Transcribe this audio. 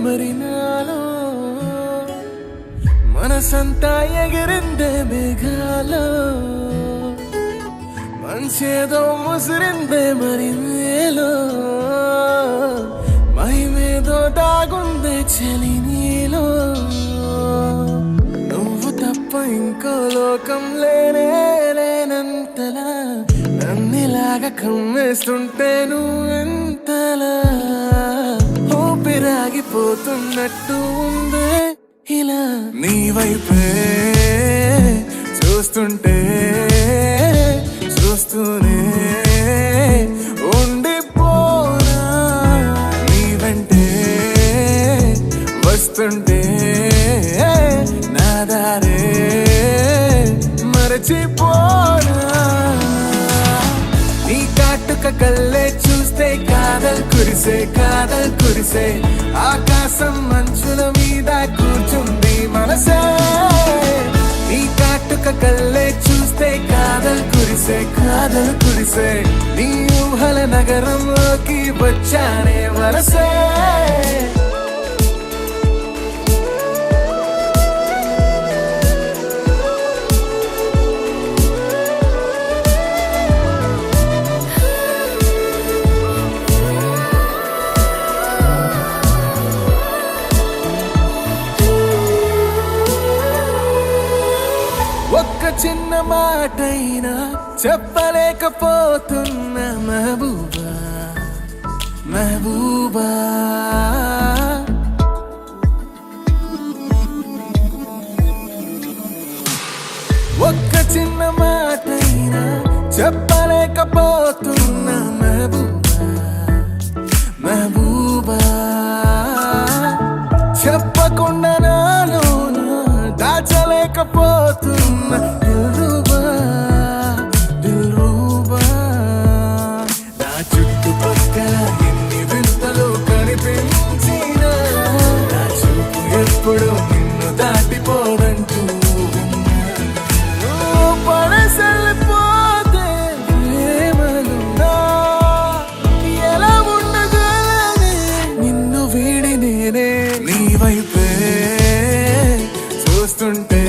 మరి నాలో మనసంతా ఎగిరిందే మేఘాలో మంచేదో ముసిరిందే మరి నేలో మహిమేదో దాగుందే చలి నీలో నువ్వు తప్ప ఇంకో లోకం లేనంతలా నన్నిలాగా కమ్మేస్తుంటే నువ్వెంతలా ఊపిరాగిపోతున్నట్టు ఉందే ఇలా నీ వైపే చూస్తుంటే చూస్తూనే ఉండిపోనా నీ వెంటే వస్తుంటే నా దారే మరచిపోనా నీ కాటుక కళ్ళే చూస్తే కాదల్ కురిసే ఆకాశం మంచుల మీద కూర్చుంది మనసే నీ కాటుక కళ్ళే చూస్తే కాదల్ కురిసే నీ ఊహల నగరంలోకి వచ్చానే వరసే ఒక్క చిన్న మాటైనా చెప్పలేకపోతున్న మెహబూబా ఒక్క చిన్న మాటైనా చెప్పలేకపోతున్న మెహబూబా చెప్పకుండా నాలో దాచలేకపోతున్న దిల్రూబా నా చుట్టుపక్కల ఎన్ని వింతలు కనిపించినా నా చూపు ఎప్పుడు నిన్ను దాటిపోదంటూ పడసలిపోతే ప్రేమలున్నా ఎలా ఉండగలనే నిన్ను వీడి నేనే నీ వైపే చూస్తుంటే